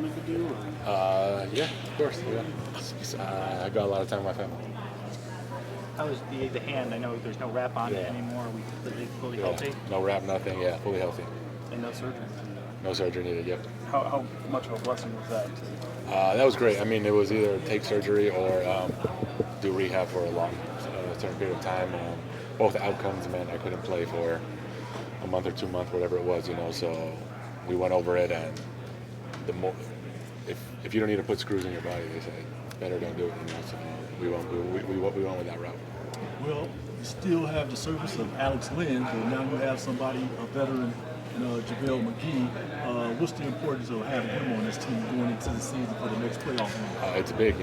wanted to do? Yeah, of course. Yeah. I got a lot of time with my family. How is the hand? I know there's no wrap on it anymore. Are we completely fully healthy? No wrap, nothing. Yeah, fully healthy. And no surgery? No surgery needed. Yep. How much of a blessing was that? That was great. I mean, it was either take surgery or do rehab for a certain period of time. Both outcomes meant I couldn't play for a month or 2 months, whatever it was, So we went over it, and if you don't need to put screws in your body, they say better don't do it. So we went with that route. Well, you still have the service of Alex Lynn, but now you have somebody, a veteran, JaVale McGee. What's the importance of having him on this team going into the season for the next playoff run? It's big,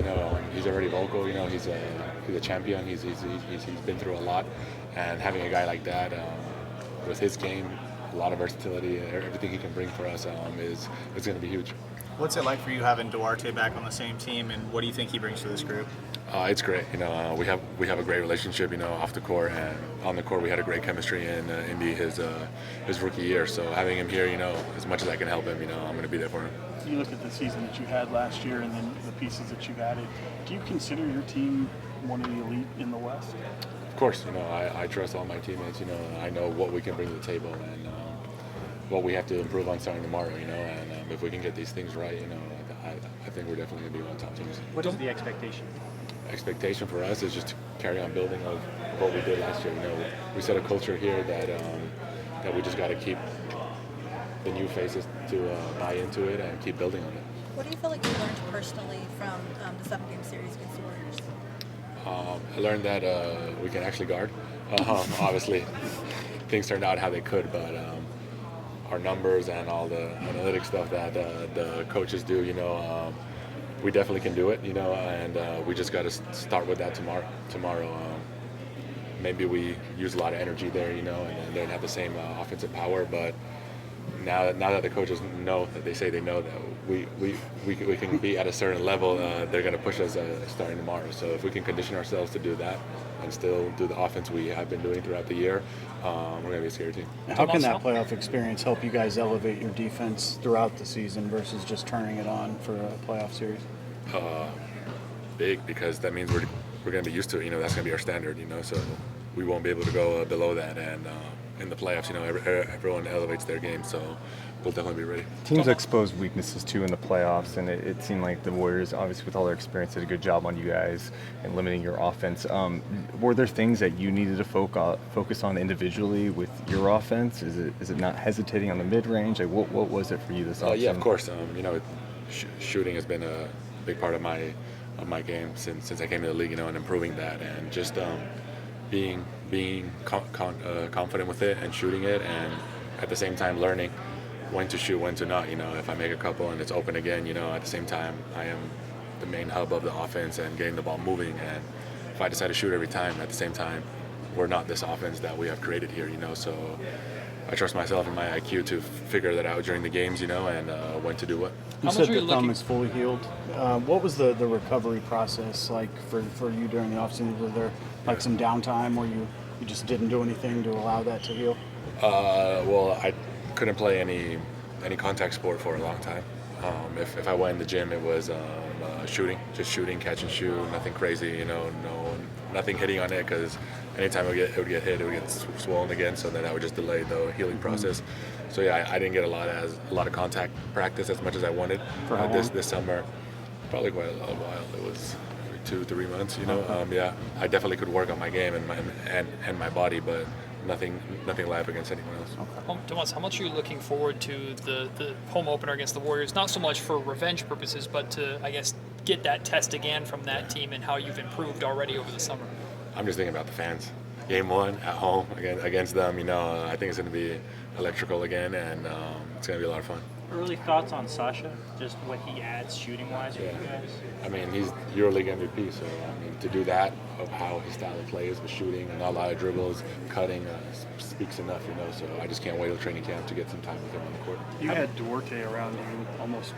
He's already vocal. He's a champion. He's been through a lot, and having a guy like that with his game, a lot of versatility, everything he can bring for us is going to be huge. What's it like for you having Duarte back on the same team, and what do you think he brings to this group? It's great. We have a great relationship. Off the court and on the court, we had a great chemistry in Indy his rookie year. So having him here, as much as I can help him, I'm going to be there for him. You look at the season that you had last year, and then the pieces that you've added. Do you consider your team one of the elite in the West? Of course. I trust all my teammates. I know what we can bring to the table and what we have to improve on starting tomorrow. And if we can get these things right, I think we're definitely going to be one of the top teams. What is the expectation? Expectation for us is just to carry on building of what we did last year. We set a culture here that we just got to keep the new faces to buy into it and keep building on it. What do you feel like you learned personally from the 7-game series against the Warriors? I learned that we can actually guard. Obviously, things turned out how they could, but our numbers and all the analytic stuff that the coaches do, we definitely can do it, and we just got to start with that tomorrow. Maybe we use a lot of energy there, and they don't have the same offensive power, but now that the coaches know that they know that we can be at a certain level, they're going to push us starting tomorrow. So if we can condition ourselves to do that and still do the offense we have been doing throughout the year, we're going to be a scary team. How can that playoff experience help you guys elevate your defense throughout the season versus just turning it on for a playoff series? Big, because that means we're going to be used to it. That's going to be our standard. So we won't be able to go below that. And in the playoffs, everyone elevates their game. So we'll definitely be ready. Teams exposed weaknesses too in the playoffs, and it seemed like the Warriors, obviously with all their experience, did a good job on you guys and limiting your offense. Were there things that you needed to focus on individually with your offense? Is it not hesitating on the mid-range? Like what was it for you this offseason? Yeah, of course. Shooting has been a big part of my game since I came to the league, and improving that, and just being confident with it and shooting it, and at the same time learning when to shoot, when to not. If I make a couple and it's open again, at the same time I am the main hub of the offense and getting the ball moving. And if I decide to shoot every time, at the same time, we're not this offense that we have created here. So I trust myself and my IQ to figure that out during the games, and when to do what. You said the thumb is fully healed. What was the recovery process like for you during the offseason? Was there like some downtime where you just didn't do anything to allow that to heal? Well, I couldn't play any contact sport for a long time. If I went in the gym, it was shooting, just shooting, catch and shoot, nothing crazy, nothing hitting on it, because anytime it would get hit, it would get swollen again. So then that would just delay the healing process. So yeah, I didn't get a lot of contact practice as much as I wanted this summer. Probably quite a while. It was 2-3 months. Yeah, I definitely could work on my game and my body, but nothing live against anyone else. Domantas, how much are you looking forward to the home opener against the Warriors? Not so much for revenge purposes, but to, I guess, get that test again from that team and how you've improved already over the summer. I'm just thinking about the fans. Game 1 at home against them. I think it's going to be electrical again, and it's going to be a lot of fun. Early thoughts on Sasha, just what he adds shooting-wise for you guys? I mean, he's EuroLeague MVP, so to do that, of how his style of play is with shooting and not a lot of dribbles, cutting, speaks enough, So I just can't wait till training camp to get some time with him on the court. You had Duarte around you almost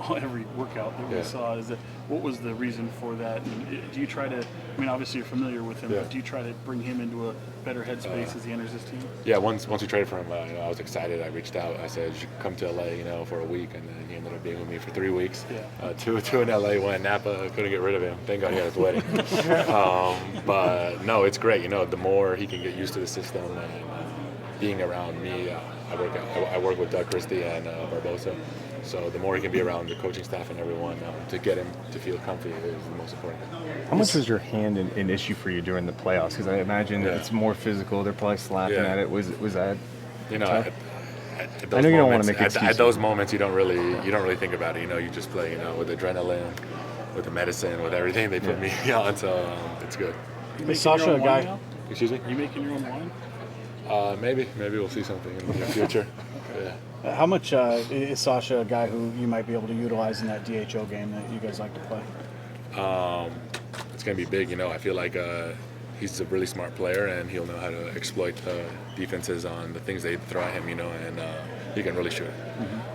every workout that we Yeah. saw. Is that what was the reason for that? And do you try to? I mean, obviously you're familiar with him, Yeah. but do you try to bring him into a better headspace as he enters this team? Yeah, once we traded for him, I was excited. I reached out. I said, "You should come to LA, for a week," and then he ended up being with me for 3 weeks. Yeah. Two in LA. One in Napa. Couldn't get rid of him. Thank God he had his wedding. But no, it's great. The more he can get used to the system and being around me, I work with Doug Christie and Barbosa. So the more he can be around the coaching staff and everyone to get him to feel comfy is the most important thing. How much was your hand an issue for you during the playoffs? Because I imagine it's more physical. They're probably slapping Yeah. at it. Was that? At I those know you don't wanna moments- make at excuses. those moments, you don't really think about it. You just play, with adrenaline, with the medicine, with everything they put me on. So it's good. You making Sasha your own a wine guy- now? Excuse me? You making your own wine? Maybe we'll see something in the near future. Yeah. How much is Sasha a guy who you might be able to utilize in that DHO game that you guys like to play? It's gonna be big. I feel like he's a really smart player, and he'll know how to exploit defenses on the things they throw at him. And he can really shoot.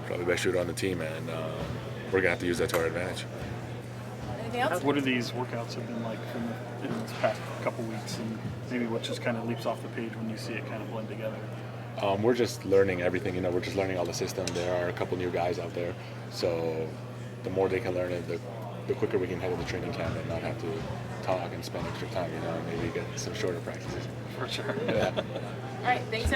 Probably the best shooter on the team, and we're gonna have to use that to our advantage. Anything else? What are these workouts have been like in this past couple weeks, and maybe what just kind of leaps off the page when you see it kind of blend together? We're just learning everything. We're just learning all the system. There are a couple new guys out there, so the more they can learn it, the quicker we can head to the training camp and not have to talk and spend extra time. And maybe get some shorter practices. For sure. Yeah. All right, thanks everyone.